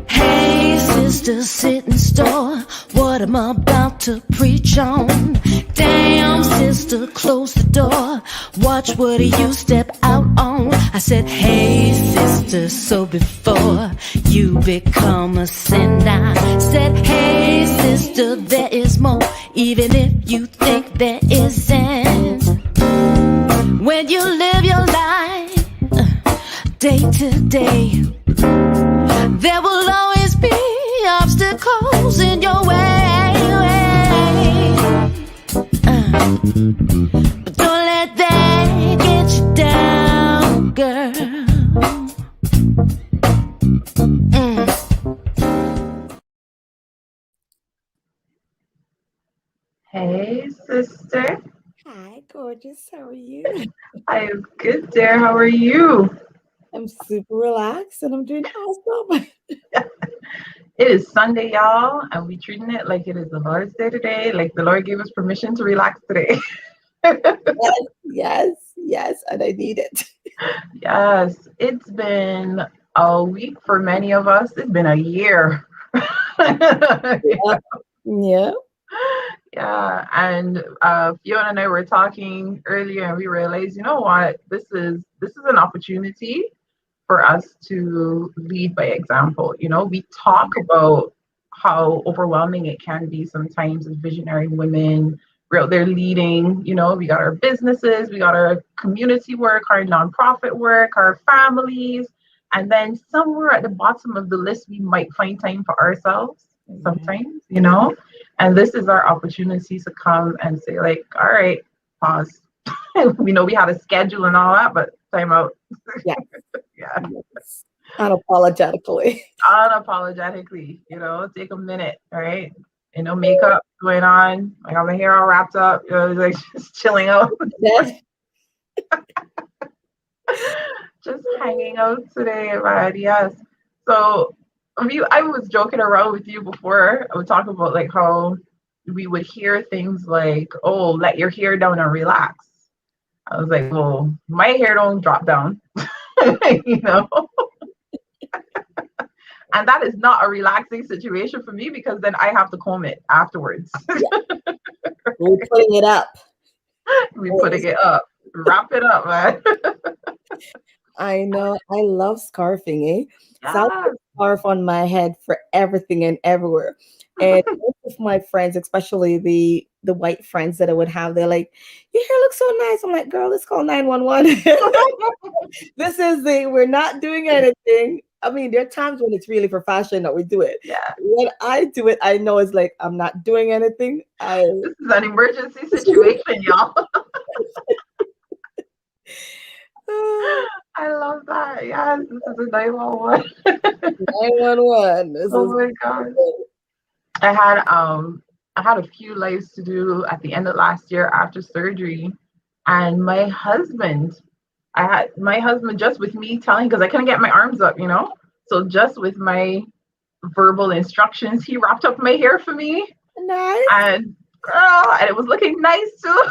Hey, sister, sitting store, what am I about to preach on? Damn, sister, close the door. Watch what you step out on. I said, hey, sister, so before you become a sin, I said, hey, sister, there is more, even if you think there isn't. When you live your life day to day, there will always be obstacles in your way. But don't let that get you down, girl. Hey, sister. Hi, gorgeous. How are you? I am good, dear. How are you? I'm super relaxed and I'm doing awesome. It is Sunday, y'all, and we treating it like it is the Lord's Day today. Like the Lord gave us permission to relax today. Yes, and I need it. Yes, it's been a week for many of us. It's been a year. Yeah. Yeah, and Fiona and I were talking earlier, and we realized, you know what, this is an opportunity for us to lead by example. You know, we talk about how overwhelming it can be sometimes as visionary women. We're out there leading, you know, we got our businesses, we got our community work, our nonprofit work, our families. And then somewhere at the bottom of the list, we might find time for ourselves sometimes, you know. And this is our opportunity to come and say, like, all right, pause. We know we had a schedule and all that, but time out. Yeah. Yeah. Yes. Unapologetically. Unapologetically, you know, take a minute, all right? You know, makeup going on. I got my hair all wrapped up, you know, like just chilling out. Just hanging out today, man. Yes. So I was joking around with you before. I would talk about like how we would hear things like, oh, let your hair down and relax. I was like, well, my hair don't drop down, you know. And that is not a relaxing situation for me because then I have to comb it afterwards. We're putting it up. We're putting it up. Wrap it up, man. I know. I love scarfing, Yeah. So I put a scarf on my head for everything and everywhere. And most of my friends, especially the white friends that I would have, they're like, your hair looks so nice. I'm like, girl, let's call 911. We're not doing anything. I mean, there are times when it's really for fashion that we do it. Yeah. When I do it, I know it's like I'm not doing anything. This is an emergency situation, y'all. I love that. Yes, this is a 911. 911. Oh my God. I had a few lives to do at the end of last year after surgery, and my husband just with me telling, because I couldn't get my arms up, you know, so just with my verbal instructions, he wrapped up my hair for me. Nice. And girl, and it was looking nice too.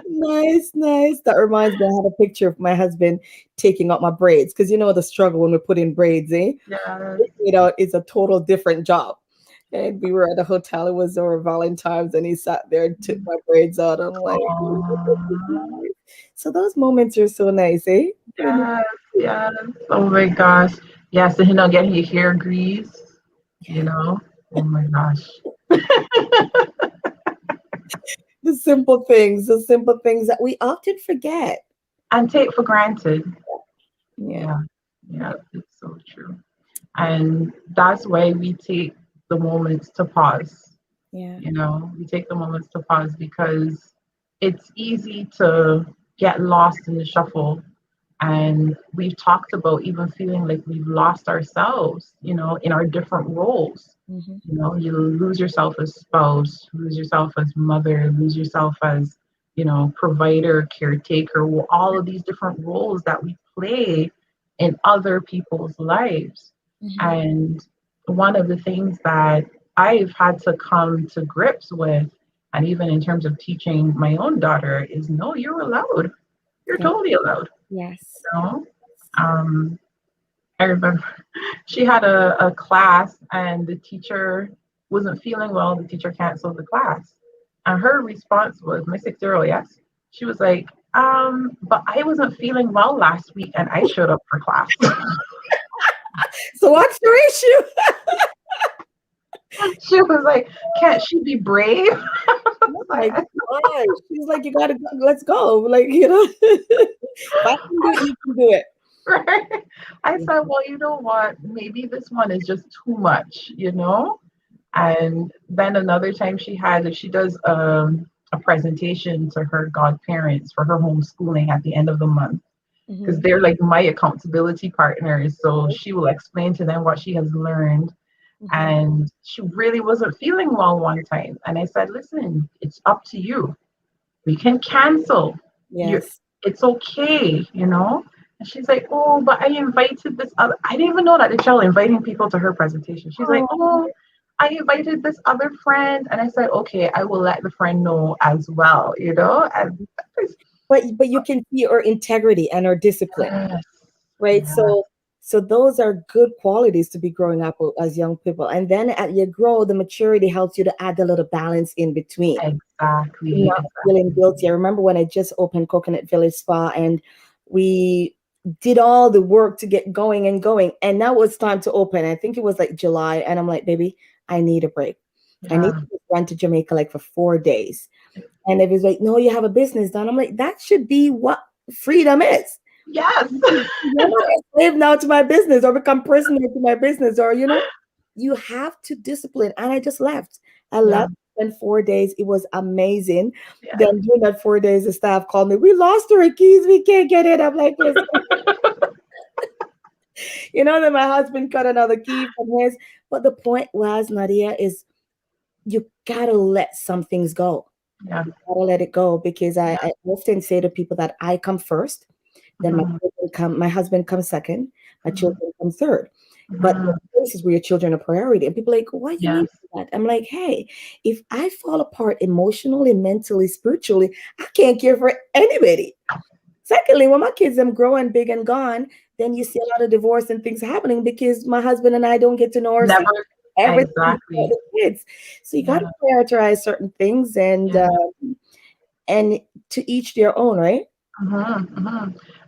Nice. That reminds me, I had a picture of my husband taking out my braids because you know the struggle when we put in braids, Yeah. You know, it's a total different job. And we were at a hotel, it was over Valentine's, and he sat there and took my braids out. I'm like, so those moments are so nice, eh? Yes. Oh my gosh. Yes, and getting your hair greased, you know. Oh my gosh. The simple things that we often forget and take for granted. Yeah, It's so true. And that's why we take the moments to pause. Yeah. You know, we take the moments to pause because it's easy to get lost in the shuffle. And we've talked about even feeling like we've lost ourselves, you know, in our different roles. Mm-hmm. You know, you lose yourself as spouse, lose yourself as mother, lose yourself as, you know, provider, caretaker, all of these different roles that we play in other people's lives. Mm-hmm. And one of the things that I've had to come to grips with, and even in terms of teaching my own daughter, is no, you're allowed. You're totally allowed. Yes. You know? I remember she had a class and the teacher wasn't feeling well. The teacher canceled the class. And her response was, my 6-year-old, yes. She was like, but I wasn't feeling well last week and I showed up for class. So what's your issue? She was like, can't she be brave? Oh my gosh. She's like, you gotta go, let's go. Like, if I can do it, you can do it. Right? I said, well, you know what? Maybe this one is just too much, you know? And then another time she does a presentation to her godparents for her homeschooling at the end of the month because Mhm. they're like my accountability partners. So she will explain to them what she has learned. Mhm. And she really wasn't feeling well one time. And I said, listen, it's up to you. We can cancel. You Yes. It's okay, you know? And she's like, oh, but I invited this other I didn't even know that the child inviting people to her presentation. She's like, Oh, oh, I invited this other friend. And I said, okay, I will let the friend know as well, you know? And but you can see her integrity and her discipline, yes, right? yeah, So those are good qualities to be growing up as young people. And then as you grow, the maturity helps you to add a little balance in between. exactly, Not feeling exactly. guilty. I remember when I just opened Coconut Village Spa and we did all the work to get going and going. And now it's time to open. I think it was like July. And I'm like, baby, I need a break. I need Yeah, to run to Jamaica like for 4 days. And it was like, no, you have a business done. I'm like, that should be what freedom is. yes. I'm not a slave now to my business or become prisoner to my business, or you have to discipline. And I just left. I Yeah, left, spent 4 days. It was amazing. yeah. Then during that 4 days, the staff called me. We lost our keys. We can't get in. I'm like, listen, then my husband got another key from his. But the point was, Nadia, is you gotta let some things go. Yeah. Gotta let it go because I often say to people that I come first, then Mhm, my husband comes second, my mhm, children come third. But there mhm. are places where your children are priority, and people are like, "What you mean Yes, by that?" I'm like, "Hey, if I fall apart emotionally, mentally, spiritually, I can't care for anybody." Secondly, when my kids them growing big and gone, then you see a lot of divorce and things happening because my husband and I don't get to know our never everything about exactly. the kids. So you got to Yeah, prioritize certain things, yeah. and to each their own, right?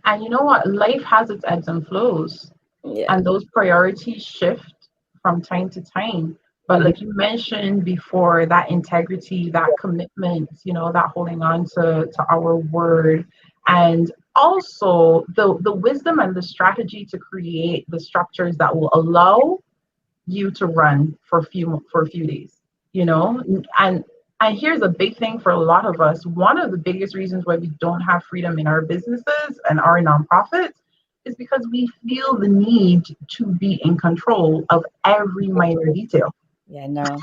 And you know what? Life has its ebbs and flows, Yeah. and those priorities shift from time to time. But Mhm. like you mentioned before, that integrity, that commitment, that holding on to our word, and also the wisdom and the strategy to create the structures that will allow you to run for a few days, and and here's a big thing for a lot of us. One of the biggest reasons why we don't have freedom in our businesses and our nonprofits is because we feel the need to be in control of every minor detail. Yeah, no,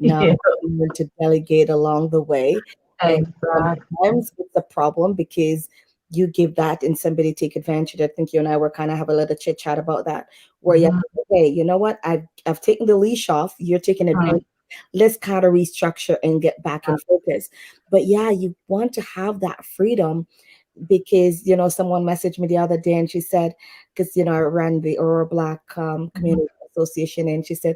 no, Yeah, we learn to delegate along the way. And exactly. sometimes it's a problem because you give that and somebody take advantage. I think you and I were kind of have a little chit chat about that, where you have Mhm. to say, you know what, I've taken the leash off, you're taking advantage. Let's kind of restructure and get back in focus. But yeah, you want to have that freedom because someone messaged me the other day and she said, because I ran the Aurora Black Mhm. Community Association, and she said,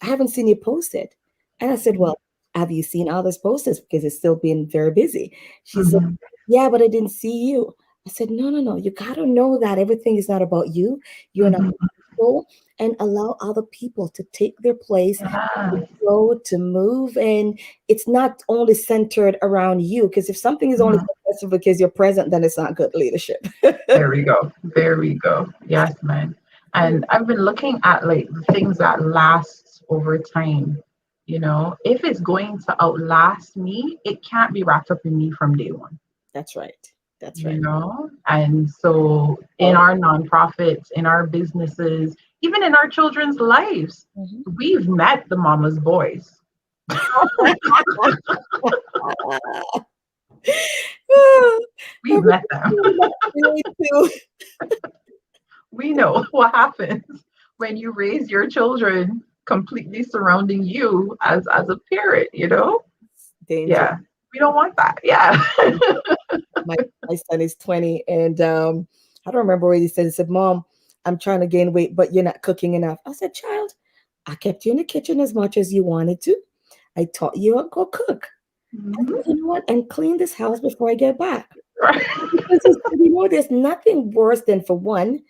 I haven't seen you post it. And I said, well, have you seen others post this? Because it's still been very busy. She said, Mhm. yeah, but I didn't see you. I said, no, no, no. You got to know that everything is not about you. You're not Mhm. control, and allow other people to take their place, to Yes. grow, to move. And it's not only centered around you, because if something is only Mhm. successful because you're present, then it's not good leadership. There we go. There we go. Yes, man. And I've been looking at like the things that last over time. If it's going to outlast me, it can't be wrapped up in me from day one. That's right. That's right. And so in Oh. our nonprofits, in our businesses, even in our children's lives, Mhm. we've met the mama's boys. We've met them. Me too. We know what happens when you raise your children completely surrounding you as a parent. Danger. Yeah. We don't want that. Yeah. My my son is 20, and I don't remember what he said. He said, "Mom, I'm trying to gain weight, but you're not cooking enough. I said, child, I kept you in the kitchen as much as you wanted to. I taught you how to go cook. And Mhm. you know what? And clean this house before I get back. Right. Because there's nothing worse than for one,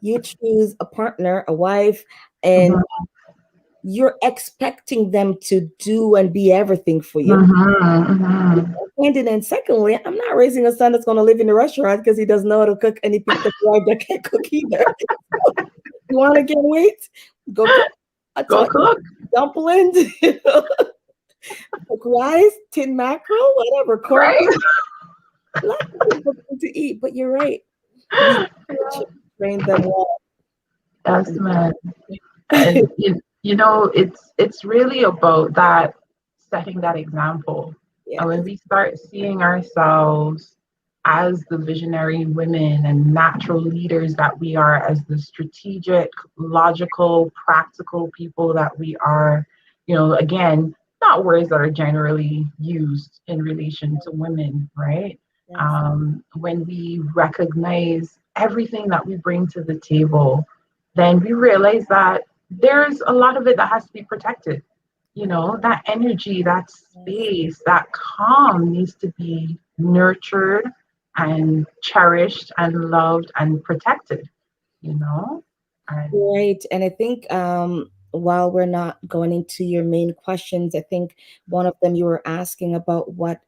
you choose a partner, a wife, and Mhm. you're expecting them to do and be everything for you. Mhm. Mhm. And then secondly, I'm not raising a son that's going to live in the restaurant because he doesn't know how to cook and he picked up a wife that can't cook either. You want to gain weight? Go cook. I Go taught you cook. dumplings, cook rice, tin mackerel, whatever, corn. Right. Lots of people to eat, but you're right. We should train them well. Yes, man. And it's really about that, setting that example. And when Yes, we start seeing ourselves as the visionary women and natural leaders that we are, as the strategic, logical, practical people that we are, again, not words that are generally used in relation to women, right? yes, When we recognize everything that we bring to the table, then we realize that there's a lot of it that has to be protected. That energy, that yes. space, that calm needs to be nurtured and cherished and loved and protected, you know? And Right. And I think while we're not going into your main questions, I think one of them you were asking about what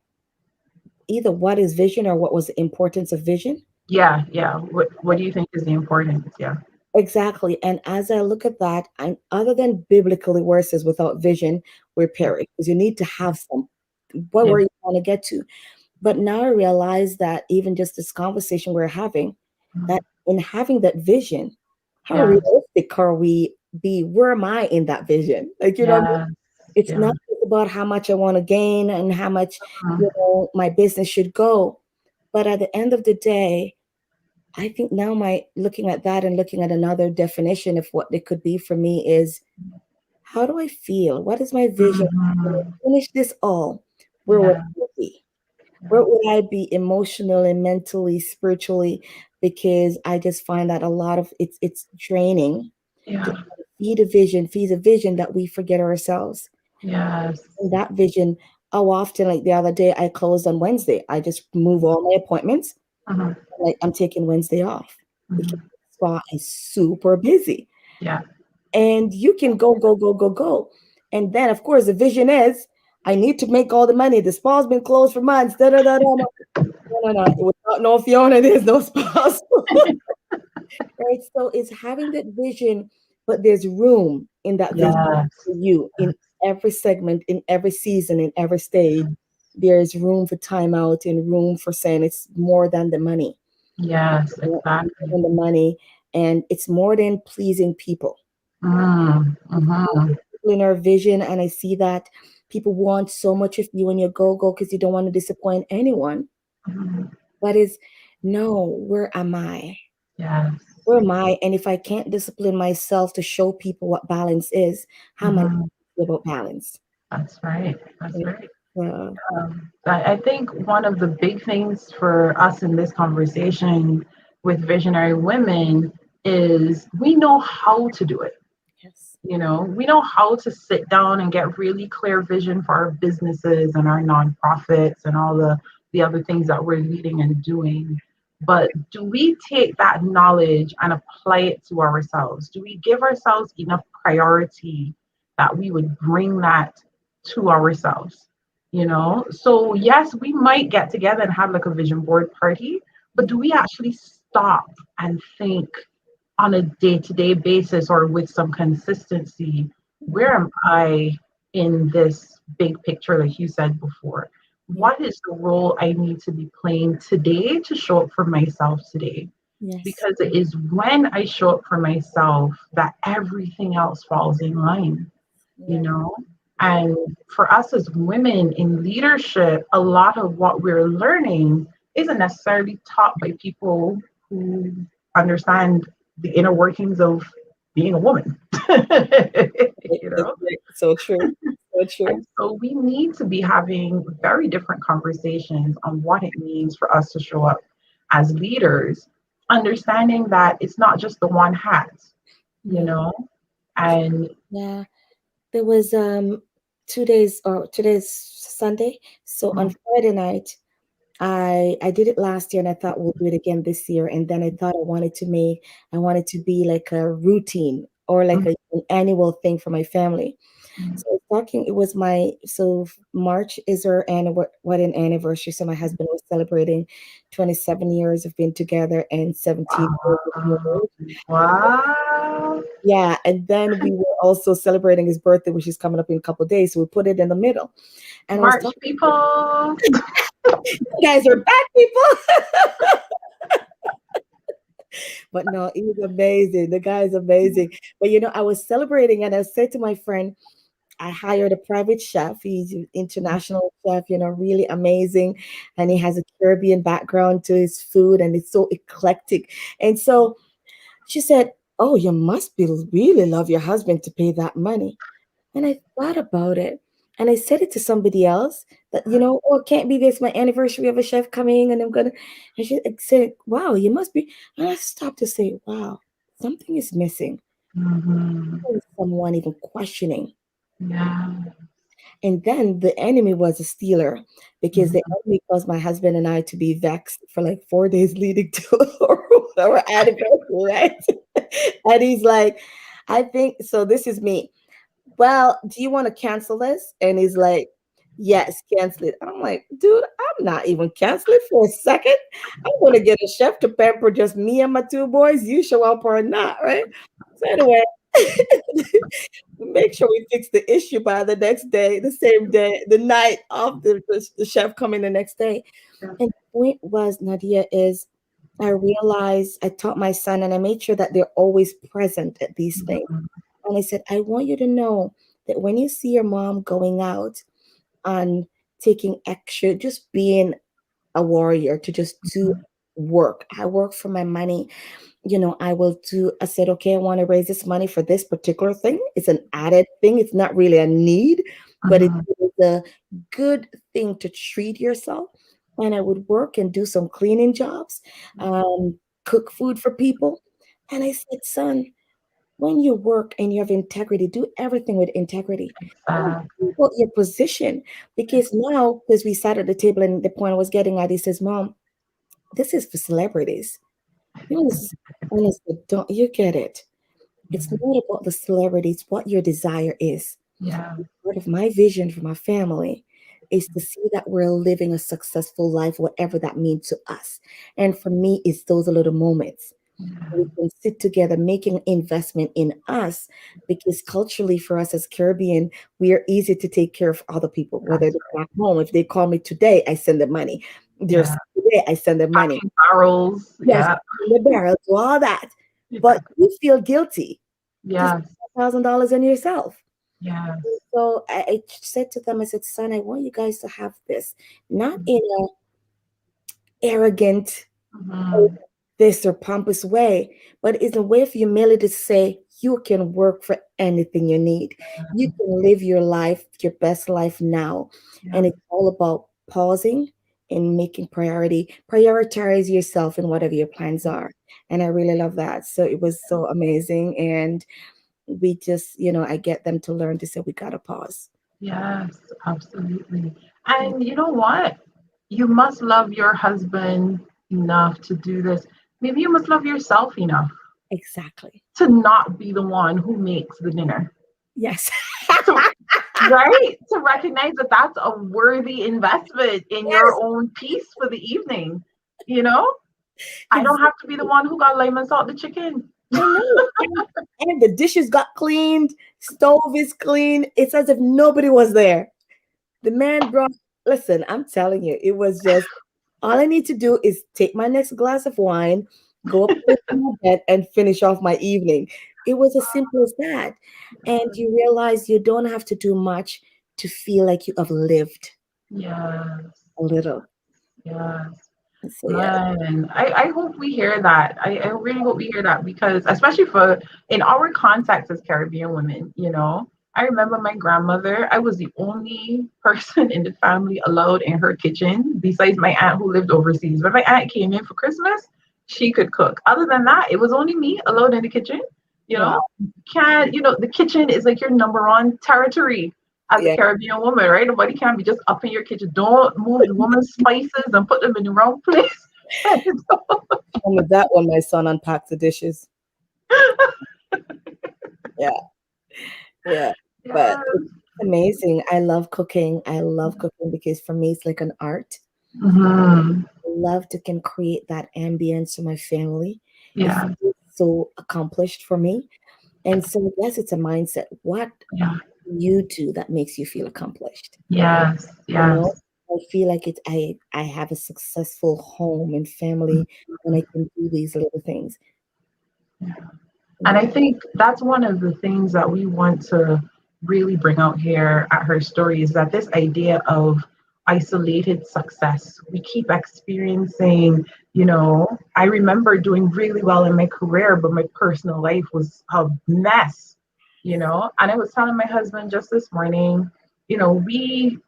is vision or what was the importance of vision. yeah, yeah. What do you think is the importance? Yeah. Exactly. And as I look at that, other than biblically where it says without vision, we're perish, because you need to have some what Yeah. where you want to get to. But now I realize that even just this conversation we're having, that in having that vision, how Yeah. realistic are we be? Where am I in that vision? Like, Yeah. it's Yeah. not just about how much I want to gain and how much, Mhm. my business should go. But at the end of the day, I think now my looking at that and looking at another definition of what it could be for me is, how do I feel? What is my vision? When Mhm. I finish this all, where would Yeah. I be? Where would I be emotionally, mentally, spiritually? Because I just find that a lot of it's draining to Yeah. feed a vision that we forget ourselves. Yes. And that vision, how often, like the other day, I closed on Wednesday. I just move all my appointments. Mhm. Like I'm taking Wednesday off because Mhm. the spa is super busy. Yeah. And you can go, go, go, go, go. And then, of course, the vision is I need to make all the money. The spa's been closed for months. Da, da, da, da, da. No, no, no. Without no Fiona, there's no spa. Right? So it's having that vision, but there's room in that vision Yes. for you in every segment, in every season, in every stage. There's room for timeout and room for saying it's more than the money. Yes, More exactly. than the money. And it's more than pleasing people. Mm. It's more Mhm. in our vision. And I see that people want so much of you when you go because you don't want to disappoint anyone. Mhm. But it's no, where am I? Yes. Where am I? And if I can't discipline myself to show people what balance is, how am I Mhm. about balance? That's right. That's right. Uh, I think one of the big things for us in this conversation with visionary women is we know how to do it. yes. We know how to sit down and get really clear vision for our businesses and our nonprofits and all the other things that we're leading and doing. But do we take that knowledge and apply it to ourselves? Do we give ourselves enough priority that we would bring that to ourselves? So yes, we might get together and have like a vision board party, but Yeah. do we actually stop and think on a day-to-day basis or with some consistency, where am I in this big picture, like you said before? Yeah. What is the role I need to be playing today to show up for myself today? Yes. Because it is when I show up for myself that everything else falls in line, you Yeah. know? And for us as women in leadership, a lot of what we're learning isn't necessarily taught by people who understand the inner workings of being a woman. you know? So true. So true. And so we need to be having very different conversations on what it means for us to show up as leaders understanding that it's not just the one hat, you Yeah. know, and Yeah. There was 2 days, or today's Sunday. So on mm, Friday night, I did it last year and I thought we'll do it again this year. And then I thought I wanted to be like a routine or like mm, an annual thing for my family. mm. So talking, it was March is our wedding anniversary. So my husband was celebrating 27 years of being together and 17 years of Wow. marriage. Wow. Yeah, and then we were also celebrating his birthday, which is coming up in a couple of days. So we put it in the middle. And I was March talking, people. you guys are back, people. But no, he's amazing. The guy is amazing. But I was celebrating and I said to my friend, I hired a private chef. He's an international chef, really amazing. And he has a Caribbean background to his food and it's so eclectic. And so she said, "Oh, you must be really love your husband to pay that money." And I thought about it. And I said it to somebody else that, oh, it can't be this, my anniversary of a chef coming, and I'm gonna. And she said, "Wow, you must be." And I stopped to say, "Wow, something is missing." Hmm. There was someone even questioning. Yeah. And then the enemy was a stealer because the Mhm. enemy caused my husband and I to be vexed for like 4 days leading to our anniversary, right? And he's like, I think so. This is me. Well, do you want to cancel this? And he's like, yes, cancel it. I'm like, dude, I'm not even canceling for a second. I'm going to get a chef to pamper just me and my two boys. You show up or not, right? So anyway, make sure we fix the issue by the next day, the same day, the night of the chef coming the next day. And the point was, Nadia, is I realized I taught my son and I made sure that they're always present at these things. Mhm. And I said, I want you to know that when you see your mom going out and taking extra, just being a warrior to just do work. I work for my money. I said, okay, I want to raise this money for this particular thing. It's an added thing. It's not really a need, but it Mhm. is a good thing to treat yourself. And I would work and do some cleaning jobs, cook food for people. And I said, son, when you work and you have integrity, do everything with integrity. Don't Exactly. care about your position. Because now, because we sat at the table and the point I was getting at, he says, Mom, this is for celebrities. Yes. And I said, don't you get it? It's not about the celebrity, it's what your desire is. Yeah. Part of my vision for my family is to see that we're living a successful life, whatever that means to us. And for me, it's those little moments we can sit together making investment in us because culturally for us as Caribbean, we are easy to take care of other people, whether That's they're back home. If they call me today, I send them money. They're yeah. sick today, I send them money. Packing barrels. Yes, Yeah. in the barrel, do all that. Yeah. But you feel guilty to spend Yes. $1,000 on yourself. Yes. So I said to them, I said, son, I want you guys to have this, not in a arrogant Mhm. this or pompous way, but it's a way of humility to say you can work for anything you need. You can live your life, your best life now. Yeah. And it's all about pausing and making prioritize yourself in whatever your plans are. And I really love that. So it was so amazing. And we just, I get them to learn to say we gotta pause. Yes, absolutely. And you know what? You must love your husband enough to do this. Maybe you must love yourself enough Exactly. to not be the one who makes the dinner. Yes. To right? To recognize that that's a worthy investment in your Yes. own peace for the evening. You know, I don't have to be the Exactly. one who got lime and salt the chicken. I know. And the dishes got cleaned, stove is clean. It's as if nobody was there. The man brought, listen, I'm telling you, it was just all I need to do is take my next glass of wine, go up to my bed, and finish off my evening. It was as simple as that. And you realize you don't have to do much to feel like you have lived Yes, a little. yes. So, yeah. Man, I hope we hear that. I really hope we hear that because, especially for in our context as Caribbean women, I remember my grandmother, I was the only person in the family allowed in her kitchen besides my aunt who lived overseas. When my aunt came in for Christmas, she could cook. Other than that, it was only me alone in the kitchen. You know, Wow. the kitchen is like your number one territory as a Yeah. Caribbean woman, right? Nobody can be just up in your kitchen. Don't move the woman's spices and put them in the wrong place. And with that one, my son unpacked the dishes. Yeah. Yeah. But Yeah. it's amazing. I love cooking. I love cooking because for me, it's like an art. Hmm. I love to can create that ambience for my family. It Yeah. feels so accomplished for me. And so, yes, it's a mindset. What Yeah. you do that makes you feel accomplished? Yes. You know, Yes. I feel like I have a successful home and family when I can do these little things. And I Yeah. think that's one of the things that we want to really bring out here at Her Story is that this idea of isolated success. We keep experiencing, I remember doing really well in my career, but my personal life was a mess, And I was telling my husband just this morning, we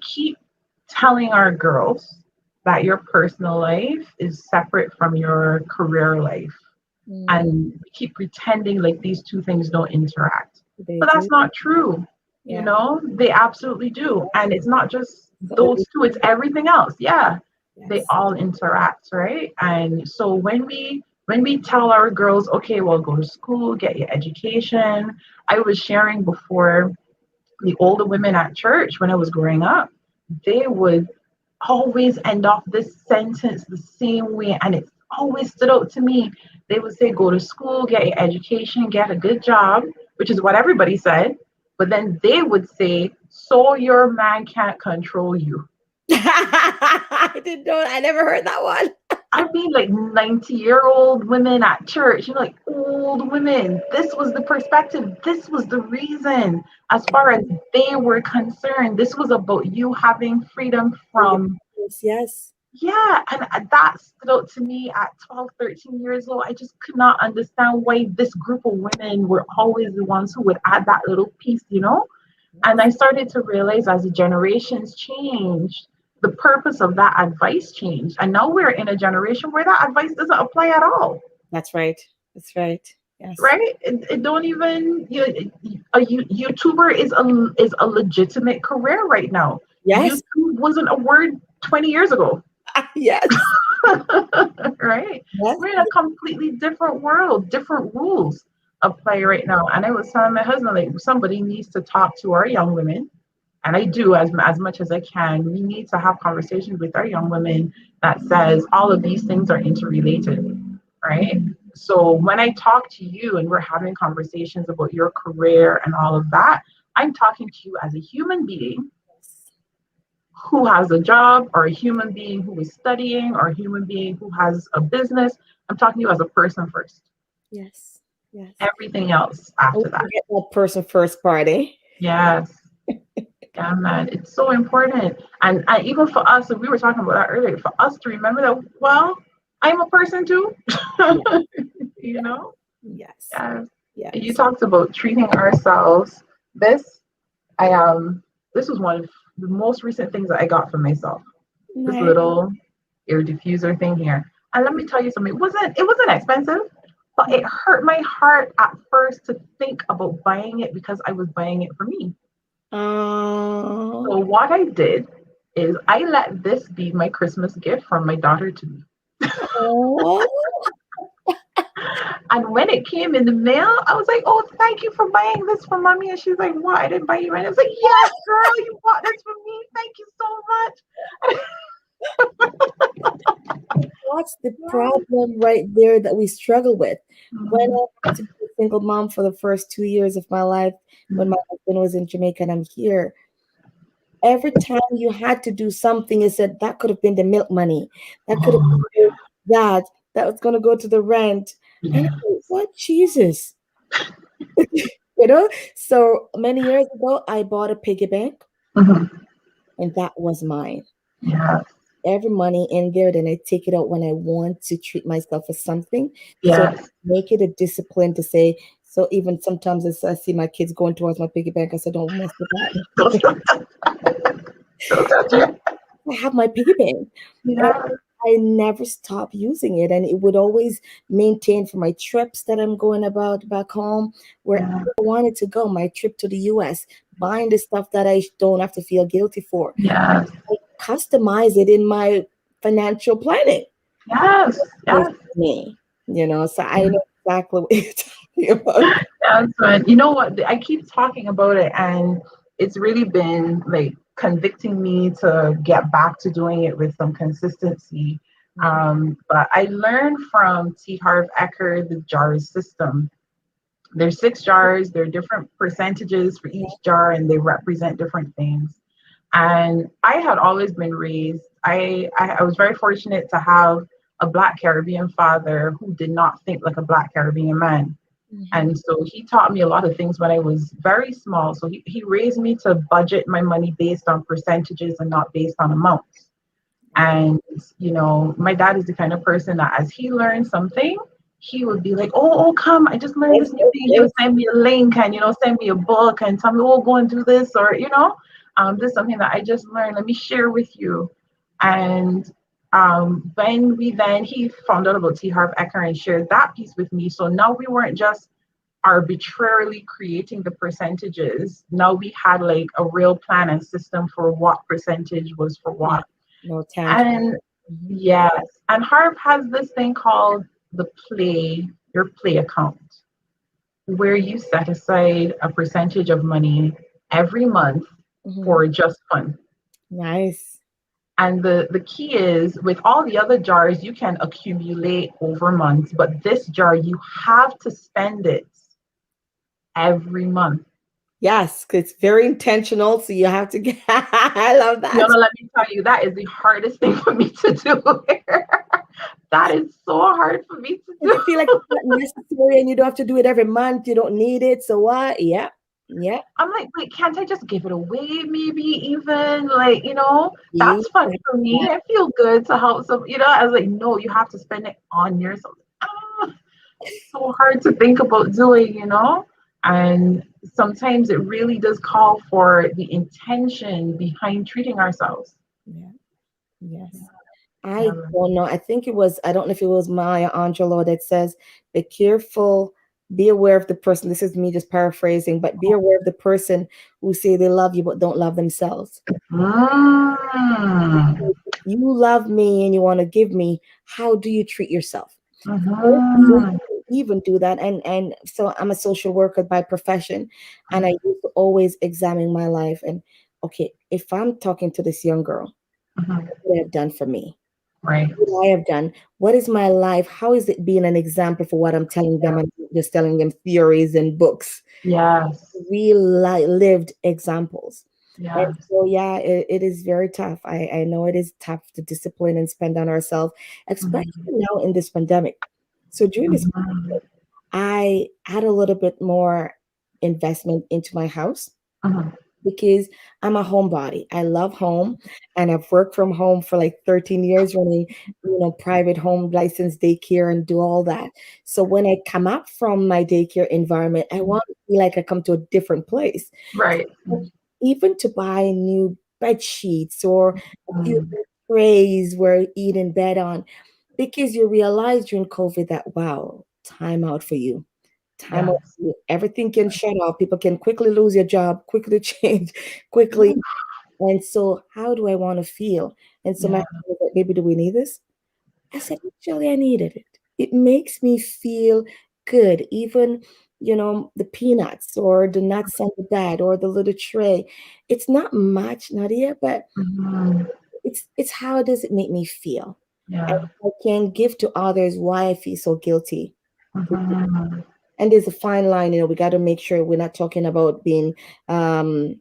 keep telling our girls that your personal life is separate from your career life, Mm, and we keep pretending like these two things don't interact. they But do. that's not true. Yeah. They absolutely do. And it's not just So, those two, it's everything else. Yeah. They yes. all interact, right? And so when we tell our girls, okay, well, go to school, get your education. I was sharing before, the older women at church when I was growing up, they would always end off this sentence the same way, and it always stood out to me. They would say, go to school, get your education, get a good job, which is what everybody said. But then they would say, so your man can't control you. I didn't know. I never heard that one. I mean, like 90-year-old women at church, like old women. This was the perspective. This was the reason, as far as they were concerned. This was about you having freedom from. Yes, yes. Yeah, and that stood out to me at 12, 13 years old. I just could not understand why this group of women were always the ones who would add that little piece. And I started to realize as the generations changed, the purpose of that advice changed. And now we're in a generation where that advice doesn't apply at all, That's right. That's right. Yes. right? It don't even, YouTuber is a legitimate career right now. Yes. YouTube wasn't a word 20 years ago. Yes. Right? Yes. We're in a completely different world, different rules apply right now. And I was telling my husband, like, somebody needs to talk to our young women. And I do as much as I can. We need to have conversations with our young women that says all of these things are interrelated, right? So when I talk to you and we're having conversations about your career and all of that, I'm talking to you as a human being who has a job, or a human being who is studying, or a human being who has a business. I'm talking to you as a person first. Yes. Yes. Everything else Don't after that. forget that person first party. Yes. Yeah, man. It's so important. And even for us, and we were talking about that earlier, for us to remember that, well, I'm a person too. you know? Yes. Yeah. You Yes. talked about treating ourselves. This, this was one of the most recent things that I got for myself. This Nice. little air diffuser thing here. And let me tell you something, it wasn't expensive, but it hurt my heart at first to think about buying it because I was buying it for me. So Oh. what I did is I let this be my Christmas gift from my daughter to me. Oh. And when it came in the mail, I was like, oh, thank you for buying this for mommy. And she's like, what? I didn't buy you. And I was like, yes, girl, you bought this for me. Thank you so What's the much. problem right there that we struggle with? When Mhm. I had to be a single mom for the first 2 years of my life, when my husband was in Jamaica and I'm here, every time you had to do something, it said that could have been the milk money, that could have Oh, been that was going to go to the rent. And yeah. I'm like, what Jesus? So many years ago, I bought a piggy bank, Mhm. and that was mine. Yeah. Every money in there, then I take it out when I want to treat myself for something. So Yes. make it a discipline to say. So even sometimes as I see my kids going towards my piggy bank, I said, don't mess with that. Don't touch it. I have my piggy bank. And Yeah. I never stopped using it, and it would always maintain for my trips that I'm going about back home, wherever Yeah. I wanted to go. My trip to the U.S., buying the stuff that I don't have to feel guilty for. Yes. I customize it in my financial planning. Yes. It's Yes. me, so I know exactly what you're talking about. That's fun. You know what? I keep talking about it, and it's really been like convicting me to get back to doing it with some consistency. Mhm. But I learned from T. Harv Eker the jars system. There's 6 jars. There are different percentages for each jar, and they represent different things. And I had always been raised. I was very fortunate to have a Black Caribbean father who did not think like a Black Caribbean man. Mhm. And so he taught me a lot of things when I was very small. So he raised me to budget my money based on percentages and not based on amounts. And, my dad is the kind of person that as he learned something, he would be like, oh, come, I just learned Yes, this new yes, thing. He yes. would send me a link and, send me a book and tell me, oh, go and do this. Or, this is something that I just learned. Let me share with you. And when he found out about T. Harv Eker and shared that piece with me. So now we weren't just arbitrarily creating the percentages. Now we had like a real plan and system for what percentage was for Yeah, what. no tangible. And Mhm. yes, and Harv has this thing called your play account, where you set aside a percentage of money every month Mhm. for just fun. Nice. And the key is with all the other jars, you can accumulate over months, but this jar, you have to spend it every month. Yes, 'cause it's very intentional, so you have to get I love No, that. no, let me tell you, that is the hardest thing for me to do. That is so hard for me to 'Cause do. you feel like it's not necessary and you don't have to do it every month. You don't need it. So what? Yeah. Yeah. I'm like, wait, can't I just give it away? Maybe even like, You that's fun for me. I feel good to help some, I was like, no, you have to spend it on yourself. Ah, so hard to think about doing. And sometimes it really does call for the intention behind treating ourselves. yeah. Yeah. Yes. I don't know. I don't know if it was Maya Angelou that says, be careful, be aware of the person. This is me just paraphrasing, but be aware of the person who say they love you but don't love themselves. Mm. If you love me and you want to give me, how do you treat yourself? Before Mhm. you even do that, and so I'm a social worker by profession, and I used to always examine my life and okay, if I'm talking to this young girl, Mhm. what would I have done for me? Right. What would I have done? What is my life? How is it being an example for what I'm telling them? I'm just telling them theories and books, Yes. real lived examples. And Yes. so, yeah, it is very tough. I know it is tough to discipline and spend on ourselves, especially Mhm. now in this pandemic. So during this, Mhm. I had a little bit more investment into my house Mhm. because I'm a homebody. I love home and I've worked from home for like 13 years running, private home licensed daycare and do all that. So when I come up from my daycare environment, I want to feel like I come to a different place. Right. So even to buy new bed sheets or a few Mhm. new trays we're eating bed on, because you realize during COVID that wow, time out for you. Time out Yes. for you. Everything can shut off. People can quickly lose your job, quickly change, quickly. Ooh, And so, how do I want to feel? And so, my yeah. husband was like, baby, do we need this? I said, actually, I needed it. It makes me feel good. Even, the peanuts or the nuts on the bed or the little tray. It's not much, Nadia, but Mhm. it's how does it make me feel? And Yeah. I can give to others why I feel so guilty. Mhm. And there's a fine line, we got to make sure we're not talking about being um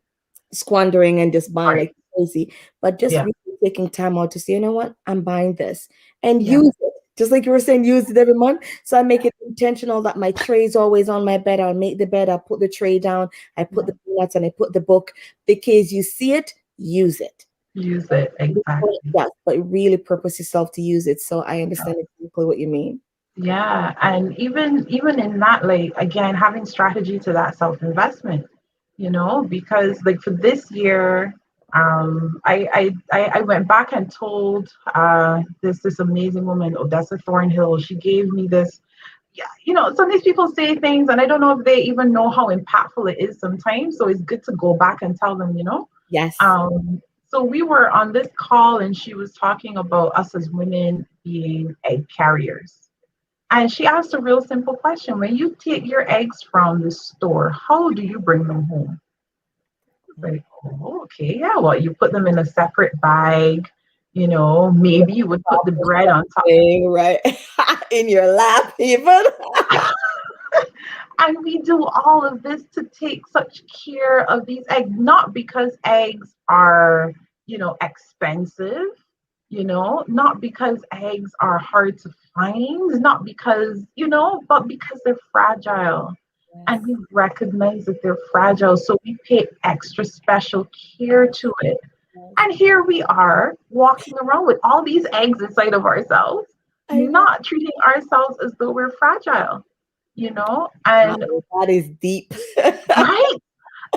squandering and just buying Right. like crazy, but just Yeah. really taking time out to say, you know what, I'm buying this and Yeah. use it. Just like you were saying, use it every month. So I make it intentional that my tray is always on my bed. I'll make the bed, I'll put the tray down, I put Yeah. the peanuts and I put the book because you see it, use it. Use it exactly. Yes, but really purpose yourself to use it. So I understand exactly what you mean. Yeah, and even in that, like again, having strategy to that self investment, because like for this year, I went back and told this amazing woman, Odessa Thornhill. She gave me this. Yeah, some of these people say things, and I don't know if they even know how impactful it is sometimes. So it's good to go back and tell them. Yes. So we were on this call, and she was talking about us as women being egg carriers. And she asked a real simple question. When you take your eggs from the store, how do you bring them home? Like, oh, okay, yeah, well, you put them in a separate bag, maybe you would put the bread on top. Right. In your lap, even. And we do all of this to take such care of these eggs, not because eggs are, expensive, not because eggs are hard to find, not because, but because they're fragile. Yes. And we recognize that they're fragile. So we pay extra special care to it. Yes. And here we are walking around with all these eggs inside of ourselves, not treating ourselves as though we're fragile, and that is deep. Right?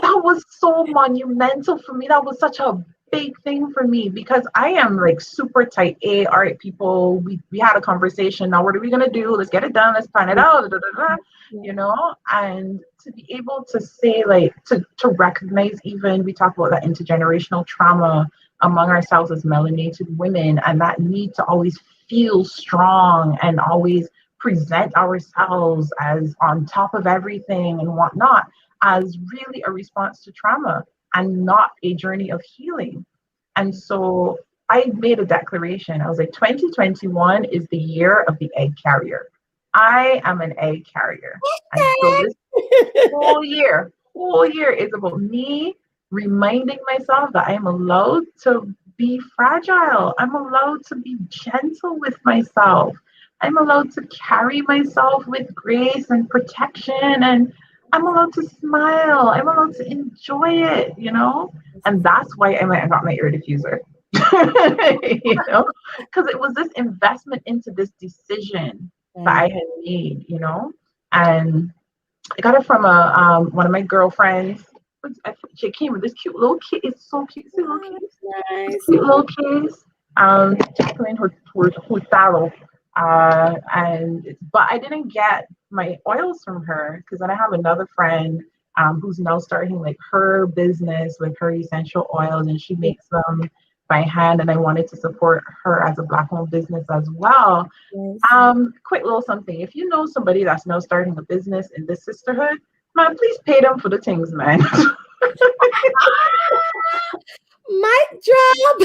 That was so monumental for me. That was such a big thing for me because I am like super type A. All right, people, we had a conversation. Now, what are we going to do? Let's get it done. Let's plan it out. And to be able to say, like, to recognize, even we talk about that intergenerational trauma among ourselves as melanated women, and that need to always feel strong and always present ourselves as on top of everything and whatnot, as really a response to trauma and not a journey of healing. And so I made a declaration. I was like, 2021 is the year of the egg carrier. I am an egg carrier. And so this whole year is about me reminding myself that I am allowed to be fragile. I'm allowed to be gentle with myself. I'm allowed to carry myself with grace and protection, and I'm allowed to smile. I'm allowed to enjoy it, And that's why I went and got my ear diffuser, because it was this investment into this decision that I had made, And I got it from one of my girlfriends. She came with this cute little kit. It's so cute. It's a little case. Nice. Cute little case. Playing her salad. But I didn't get my oils from her because then I have another friend who's now starting like her business with her essential oils, and she makes them by hand, and I wanted to support her as a Black-owned business as well. Yes. Quick little something. If you know somebody that's now starting a business in this sisterhood, man, please pay them for the things, man. Mic drop.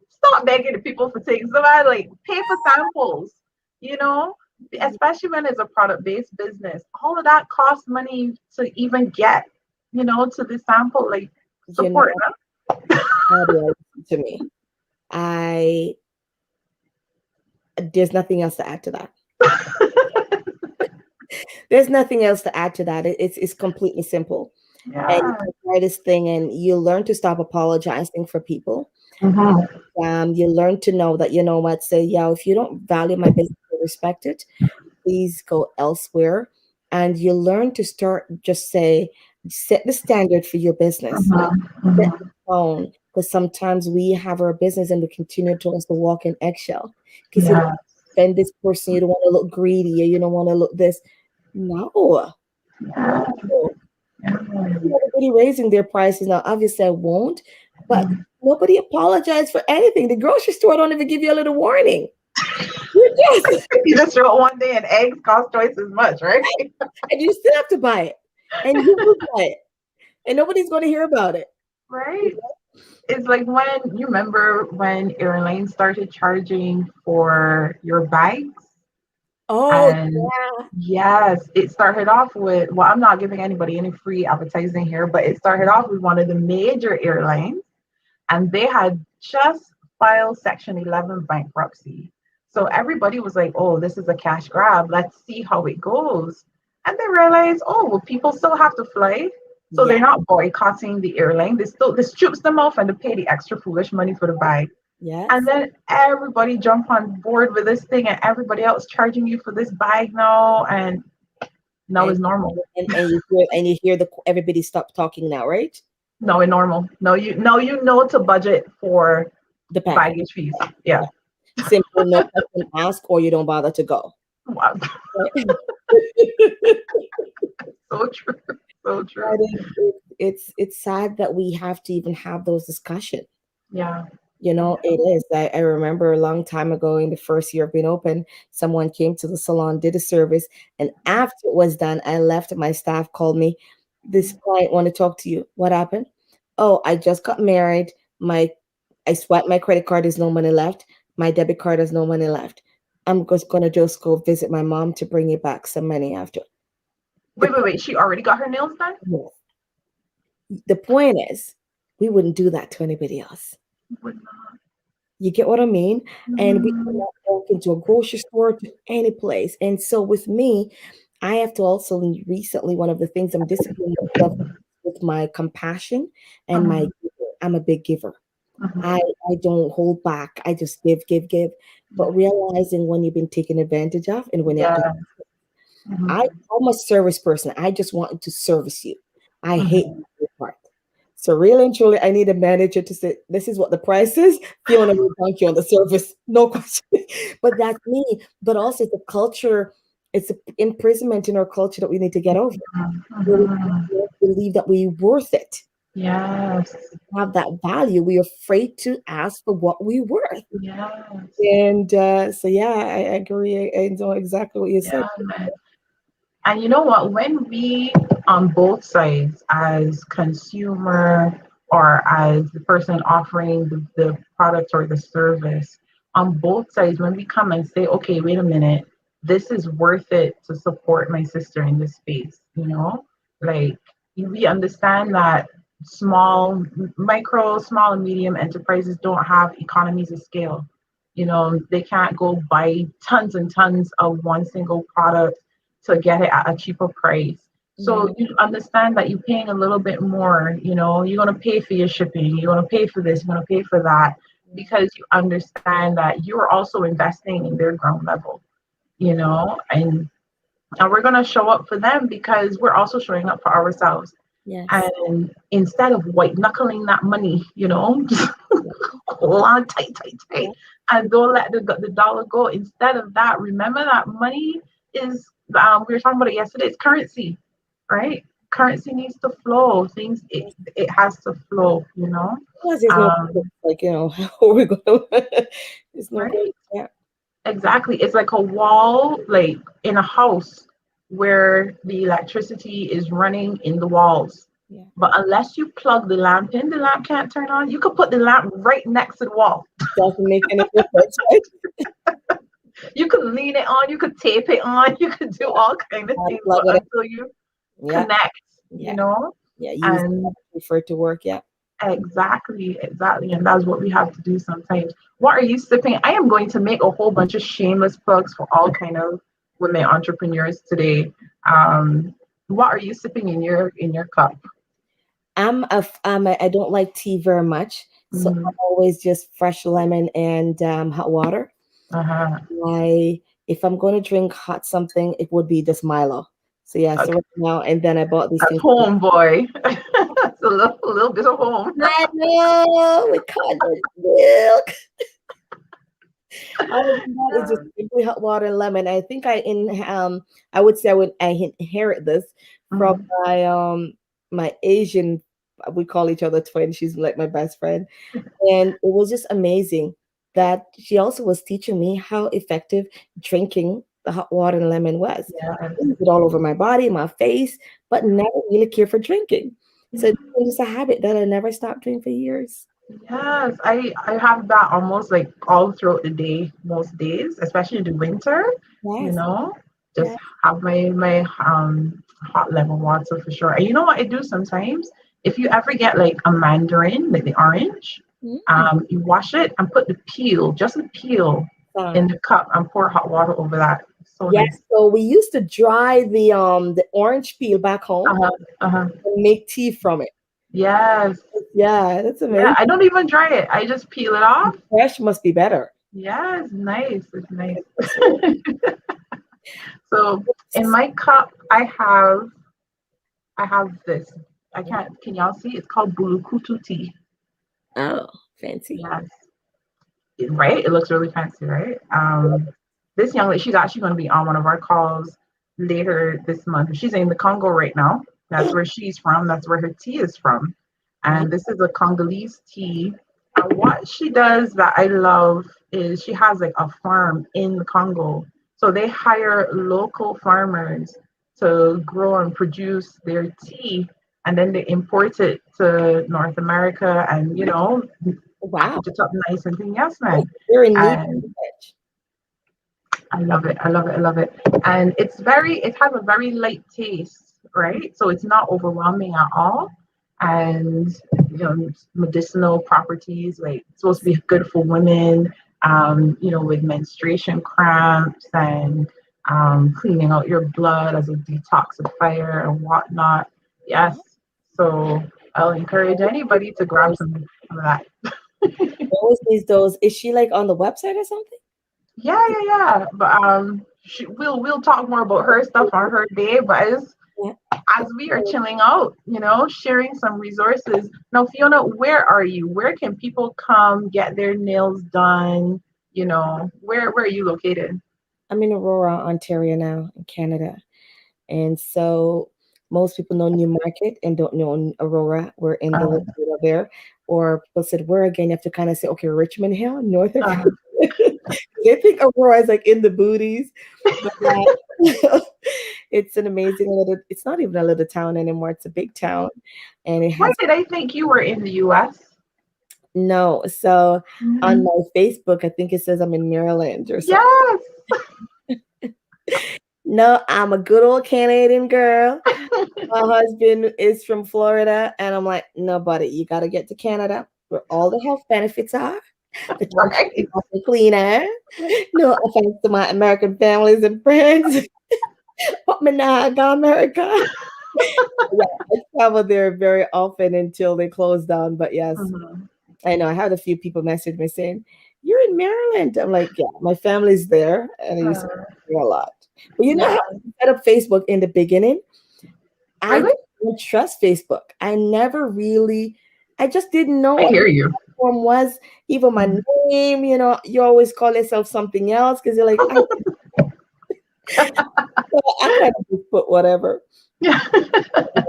Stop begging the people for things. So I like pay for samples, especially when it's a product-based business. All of that costs money to even get, to the sample, like support them. To me, there's nothing else to add to that. There's nothing else to add to that. It's completely simple. Yeah. And the hardest thing, and you learn to stop apologizing for people. Mm-hmm. You learn to know that, say, if you don't value my business or respect it, please go elsewhere. And you learn to start just set the standard for your business. Mm-hmm. Set the tone, because sometimes we have our business and we continue to also walk in eggshell. Because you don't want to offend this person, you don't want to look greedy, or you don't want to look this. No. Yeah. Everybody raising their prices now. Obviously, I won't, but nobody apologized for anything. The grocery store don't even give you a little warning. You just throw it one day and eggs cost twice as much, right? And you still have to buy it, and you will buy it, and nobody's going to hear about it. Right? It's like when you remember when airlines started charging for your bags. Oh, and yes, it started off with, well, I'm not giving anybody any free advertising here, but it started off with one of the major airlines, and they had just filed Section 11 bankruptcy. So everybody was like, oh, this is a cash grab. Let's see how it goes. And they realized, oh, well, people still have to fly. So they're not boycotting the airline. This strips them off and they pay the extra foolish money for the bag. Yes. And then everybody jump on board with this thing, and everybody else charging you for this bag now, and now it's normal. And you hear everybody stop talking now, right? No, in normal. No, you know to budget for The package. baggage fees. Yeah. Yeah. Simple, no question ask, or you don't bother to go. Wow. Right? So true. So But true. it's sad that we have to even have those discussions. Yeah. You know, it is. I remember a long time ago in the first year of being open, someone came to the salon, did a service, and after it was done, I left. My staff called me. This client want to talk to you. What happened? Oh, I just got married. I swiped my credit card. There's no money left. My debit card has no money left. I'm just gonna just go visit my mom to bring you back some money after. The, Wait. She already got her nails done? the point is, we wouldn't do that to anybody else. Would not. You get what I mean? And we Mhm. cannot walk into a grocery store to any place. And so with me, I have to also recently, one of the things I'm disciplining myself with my compassion and my Mhm. giving. I'm a big giver. Mhm. I don't hold back. I just give, give, give. But realizing when you've been taken advantage of and when you're Yeah. Mhm. I'm a service person. I just want to service you. I hate Mhm. the part. So really and truly, I need a manager to say, this is what the price is. Fiona will thank you on the service. No question. But that's me. But also it's a culture, it's an imprisonment in our culture that we need to get over. Where Mhm. we believe that we're worth it. Yes. Have that value. We're afraid to ask for what we're worth. Yes. And so yeah, I agree. I know exactly what you said. Yeah, man. And you know what? When we, on both sides, as consumer or as the person offering the product or the service, on both sides, when we come and say, okay, wait a minute, this is worth it to support my sister in this space, like we understand that small and medium enterprises don't have economies of scale. They can't go buy tons and tons of one single product to get it at a cheaper price. Yeah. So you understand that you're paying a little bit more, you're going to pay for your shipping, you're going to pay for this, you're going to pay for that, because you understand that you're also investing in their ground level, and we're going to show up for them because we're also showing up for ourselves. Yes. And instead of white knuckling that money, just hold on tight, Yeah. and don't let the dollar go. Instead of that, remember that money is, we were talking about it yesterday, it's currency, right? Currency needs to flow. It has to flow. Plus, there's no Um, like how are we going to? There's no right? way. Yeah. Exactly. It's like a wall, like in a house where the electricity is running in the walls. Yeah. But unless you plug the lamp in, the lamp can't turn on. You could put the lamp right next to the wall. Doesn't make any difference, right? You could lean it on, you could tape it on, you could do all kind of things, Plug but it until you in. Yeah. connect, you Yeah. know? Yeah. Use And for it to work. Yeah. exactly. And that's what we have to do sometimes. What are you sipping? I am going to make a whole bunch of shameless plugs for all kind of women entrepreneurs today. What are you sipping in your cup? I don't like tea very much, so Mhm. I'm always just fresh lemon and hot water. Uh-huh. I If I'm going to drink hot something, it would be just Milo. So yeah, so Okay. right now, and then I bought these That's things. home, boy. It's a little bit of home. I know we colored milk. Other than that, it's just simply hot water and lemon. I think I would say I inherit this from Mhm. my Asian. We call each other twins. She's like my best friend, and it was just amazing that she also was teaching me how effective drinking the hot water and lemon was. Yeah. I use it all over my body, my face, but never really care for drinking. So it's just a habit that I never stopped doing for years. Yes, I have that almost like all throughout the day, most days, especially in the winter, you Yes, know, just yes. have my hot lemon water for sure. And you know what I do sometimes? If you ever get like a mandarin, like the orange, Mm. you wash it and put the peel, just the peel in the cup and pour hot water over that. So Yes, nice. so we used to dry the orange peel back home Uh-huh. Uh-huh. and make tea from it. Yes. Yeah, that's Yeah, amazing. I don't even dry it. I just peel it off. Fresh must be better. Yeah, it's nice. It's nice. So, So in my cup, I have this I can't. Can y'all see? It's called Bulukutu tea. Oh, fancy. Yes. Right? It looks really fancy, right? This young lady, she's actually going to be on one of our calls later this month. She's in the Congo right now. That's where she's from. That's where her tea is from. Wow. And this is a Congolese tea. And what she does that I love is she has like a farm in the Congo. So they hire local farmers to grow and produce their tea, and then they import it to North America and, Wow. package it up nice and thing. Yes, man. You're in need. And I love it. I love it. I love it. And it has a very light taste, right? So it's not overwhelming at all. And, medicinal properties, like it's supposed to be good for women, with menstruation cramps and cleaning out your blood as a detoxifier and whatnot. Yes. So I'll encourage anybody to grab some of that. Always needs those. Is she like on the website or something? Yeah. But we'll talk more about her stuff on her day. But as we are chilling out, sharing some resources. Now, Fiona, where are you? Where can people come get their nails done? Where are you located? I'm in Aurora, Ontario now, in Canada. And so most people know Newmarket and don't know Aurora. We're in the middle there. Or people said, where again? You have to kind of say, okay, Richmond Hill, North of They think Aurora is like in the booties. But it's an amazing it's not even a little town anymore. It's a big town. And it has. Why did I think you were in the US? No. So on my Facebook, I think it says I'm in Maryland or something. Yes. No, I'm a good old Canadian girl. My husband is from Florida, and I'm like, no, buddy, you got to get to Canada where all the health benefits are. The Right. clean air. No offense to my American families and friends, but me nah go America. I travel there very often until they close down. But yes, I know I had a few people message me saying, "You're in Maryland." I'm like, yeah, my family's there, and I used to go there a lot. But how I set up Facebook in the beginning? Really? I didn't trust Facebook. I just didn't know I hear you. platform was, even my name, you always call yourself something else because you're like, so I kind of just put whatever. Yeah.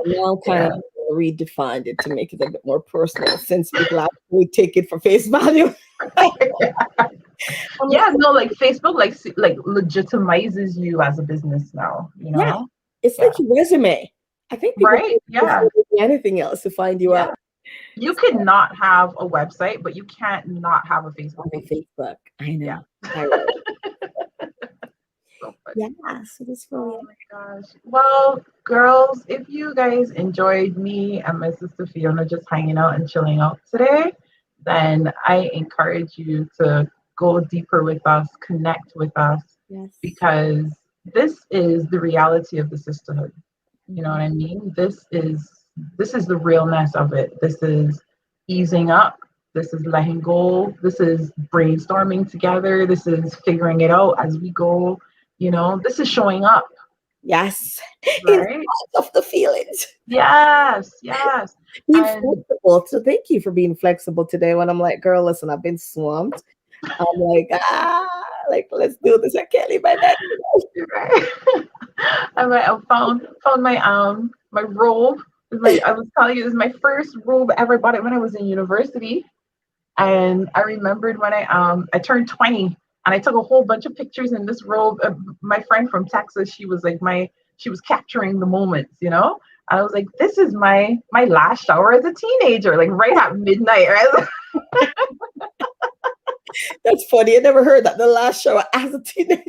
Now kind of redefined it to make it a bit more personal since people actually take it for face value. Like Facebook like legitimizes you as a business now, Yeah, it's like your resume. I think people anything else to find you out. You cannot have a website, but you can't not have a Facebook page. Facebook, I know. So this oh my gosh. Well, girls, if you guys enjoyed me and my sister Fiona just hanging out and chilling out today, then I encourage you to go deeper with us, connect with us, because this is the reality of the sisterhood. You know what I mean? This is the realness of it. This is easing up. This is letting go. This is brainstorming together. This is figuring it out as we go. This is showing up. Yes. Right? Of the feelings. Yes. Being flexible. So thank you for being flexible today when I'm like, girl, listen, I've been swamped. I'm like, let's do this. I can't leave my bed. Right. I found my robe. I was telling you, this is my first robe I ever bought it when I was in university. And I remembered when I turned 20 and I took a whole bunch of pictures in this robe. My friend from Texas, she was capturing the moments, I was like, this is my last shower as a teenager, like right at midnight, right? That's funny. I never heard that. The last shower as a teenager.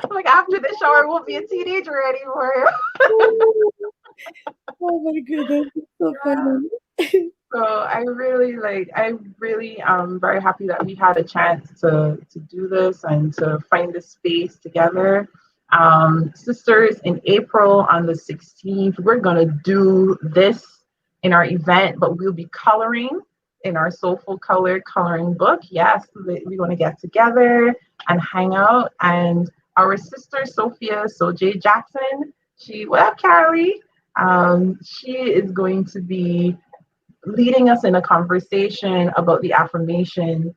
Like after the shower, I won't be a teenager anymore. Oh my goodness. It's so funny. So I really am very happy that we had a chance to do this and to find this space together. Sisters, in April on the 16th, we're going to do this in our event, but we'll be coloring in our Soulful coloring book. Yes, we're going to get together and hang out. And our sister, Sophia Soj Jackson, what up, Carly? She is going to be leading us in a conversation about the affirmation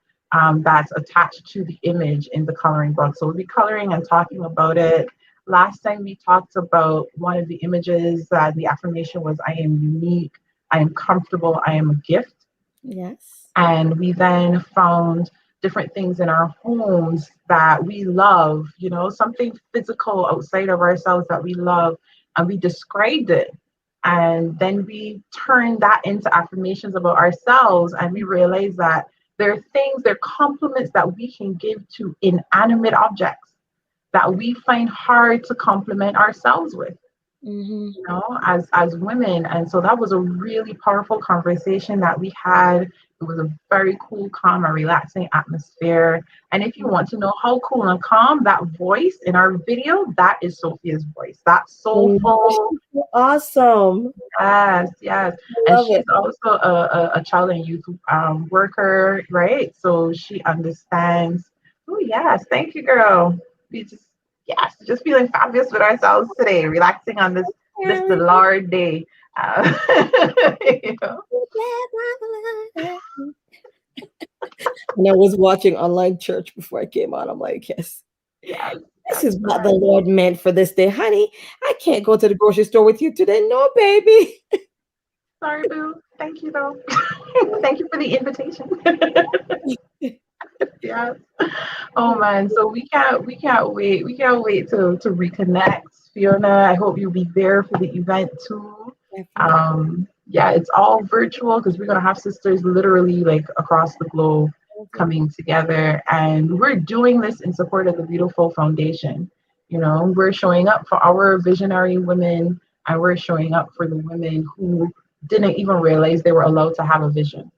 that's attached to the image in the coloring book. So we'll be coloring and talking about it. Last time we talked about one of the images, the affirmation was I am unique, I am comfortable, I am a gift. Yes. And we then found different things in our homes that we love, you know, something physical outside of ourselves that we love, and we described it. And then we turned that into affirmations about ourselves, and we realized that there are things, there are compliments that we can give to inanimate objects that we find hard to compliment ourselves with, Mm-hmm. you know, as women. And so that was a really powerful conversation that we had. It was a very cool, calm, and relaxing atmosphere. And if you want to know how cool and calm that voice in our video, that is Sophia's voice. That's soulful. Awesome. Yes, yes. I And love it. she's also a child and youth worker, right? So she understands. Oh, yes. Thank you, girl. We just, yes, just feeling fabulous with ourselves today, relaxing on this the Lord day. Uh, you know? And I was watching online church before I came on. I'm like, yes, Yes, this that's is what the right. Lord meant for this day. Honey, I can't go to the grocery store with you today. No, baby. Sorry, boo. Thank you, though. Thank you for the invitation. Yes. Oh man, so we can't wait to reconnect, Fiona. I hope you'll be there for the event too. Definitely. Yeah, it's all virtual because we're gonna have sisters literally like across the globe coming together, and we're doing this in support of the Beautiful Foundation. You know, we're showing up for our visionary women, and we're showing up for the women who didn't even realize they were allowed to have a vision,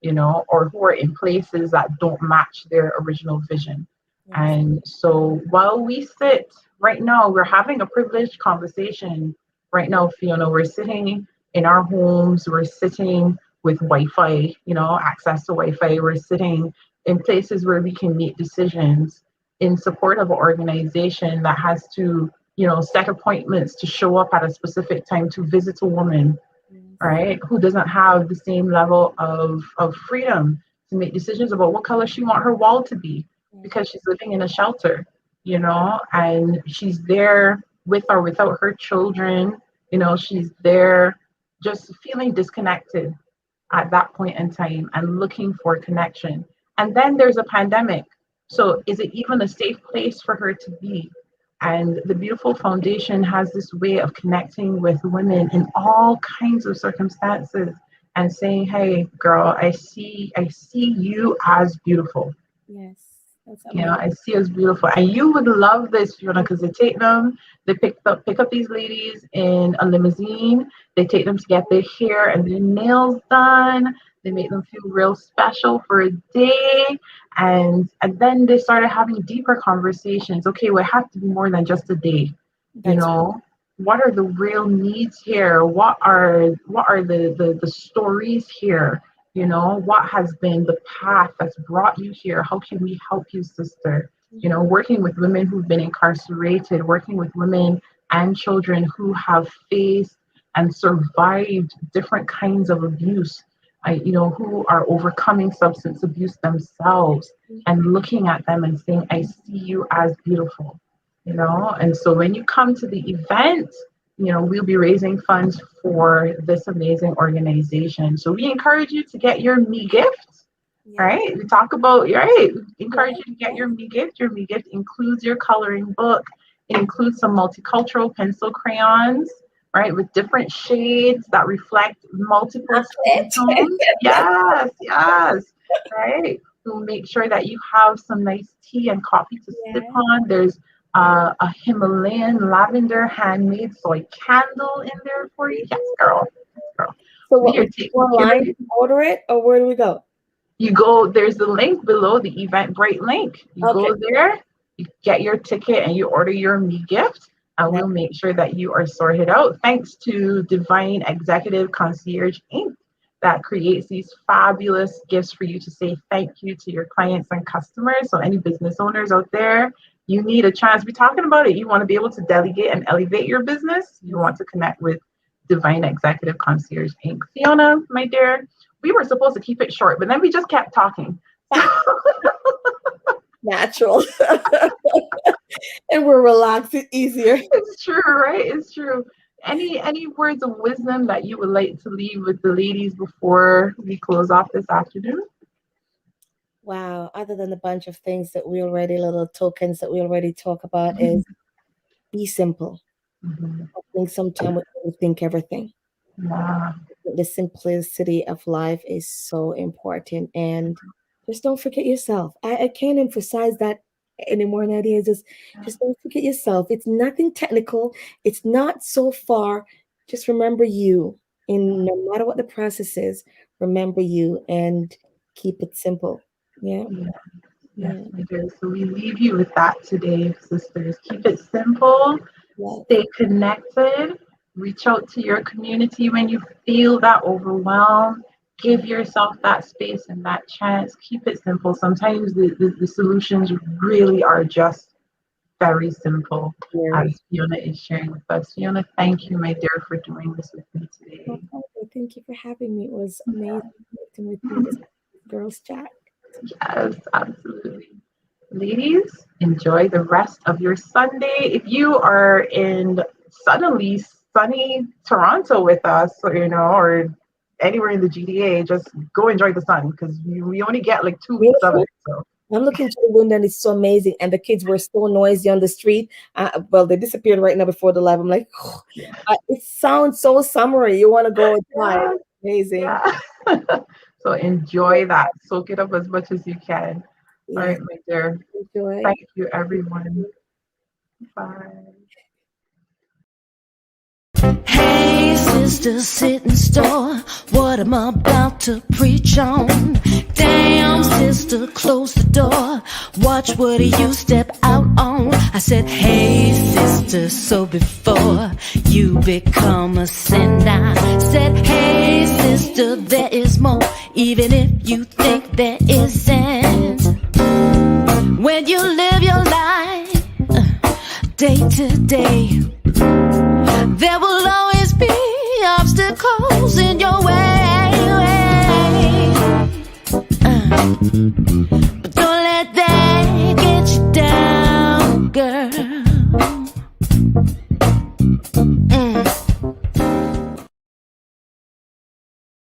you know, or who are in places that don't match their original vision. Yes. And so while we sit right now, we're having a privileged conversation right now, Fiona. We're sitting in our homes, we're sitting with Wi Fi, you know, access to Wi Fi, we're sitting in places where we can make decisions in support of an organization that has to, you know, set appointments to show up at a specific time to visit a woman, Yes. right? Who doesn't have the same level of freedom to make decisions about what color she want her wall to be Yes. because she's living in a shelter, you know, and she's there with or without her children, you know, she's there just feeling disconnected at that point in time and looking for connection. And then there's a pandemic. So is it even a safe place for her to be? And the Beautiful Foundation has this way of connecting with women in all kinds of circumstances and saying, hey, girl, I see you as beautiful. Yes. That's You know, amazing. I see as beautiful. And you would love this, Fiona, because they pick up these ladies in a limousine. They take them to get their hair and their nails done. They make them feel real special for a day. And then they started having deeper conversations. Okay, well, it has to be more than just a day, you That's know. What are the real needs here? What are the stories here? You know, what has been the path that's brought you here? How can we help you, sister? You know, working with women who've been incarcerated, working with women and children who have faced and survived different kinds of abuse, you know, who are overcoming substance abuse themselves and looking at them and saying, I see you as beautiful, you know? And so when you come to the event, you know, we'll be raising funds for this amazing organization. So we encourage you to get your me gift, yeah. right? We talk about, right? We encourage Yeah. you to get your me gift. Your me gift includes your coloring book. It includes some multicultural pencil crayons, right? With different shades that reflect multiple That's skin it. tones. Yes, yes, right? We'll make sure that you have some nice tea and coffee to sip Yeah. on. There's a Himalayan lavender handmade soy candle in there for you. Yes, girl. Yes, girl. So We what are we go taking care of online you. to order it, or where do we go? You go, there's the link below, the Eventbrite link. You Okay. go there, you get your ticket, and you order your me gift, and Now, we'll make sure that you are sorted out. Thanks to Divine Executive Concierge Inc. that creates these fabulous gifts for you to say thank you to your clients and customers. So, any business owners out there, you need a chance. We're talking about it. You want to be able to delegate and elevate your business. You want to connect with Divine Executive Concierge Inc. Phiona, my dear, we were supposed to keep it short, but then we just kept talking. Natural. And we're relaxed, it's easier. It's true, right? It's true. Any words of wisdom that you would like to leave with the ladies before we close off this afternoon? Wow. Other than the bunch of things that we already, little tokens that we already talk about, is be simple. Mm-hmm. I think sometimes we think everything. Yeah. The simplicity of life is so important, and just don't forget yourself. I can't emphasize that anymore, Nadia. Just don't forget yourself. It's nothing technical. It's not so far. Just remember you, and no matter what the process is, remember you and keep it simple. Yeah. Yes, my dear. So we leave you with that today, sisters. Keep it simple. Yes. Stay connected. Reach out to your community when you feel that overwhelmed. Give yourself that space and that chance. Keep it simple. Sometimes the solutions really are just very simple, as Phiona is sharing with us. Phiona, thank you, my dear, for doing this with me today. Thank you for having me. It was amazing connecting with you. This girls chat. Yes, absolutely. Ladies, enjoy the rest of your Sunday. If you are in suddenly sunny Toronto with us, or anywhere in the GTA, just go enjoy the sun, because we only get like 2 weeks of it. So I'm looking through the window and it's so amazing. And the kids were so noisy on the street. Well, they disappeared right now before the live. I'm like, it sounds so summery. You want to go outside. Amazing. Yeah. So enjoy that. Soak it up as much as you can. All right, my dear. Enjoy. Thank you, everyone. Bye. Hey, sister, sitting store. What am I about to preach on? Damn, sister, close the door. Watch what you step out on. I said, hey, sister, so before you become a sin, I said, hey, sister, there is more, even if you think there isn't. When you live your life day to day, there will always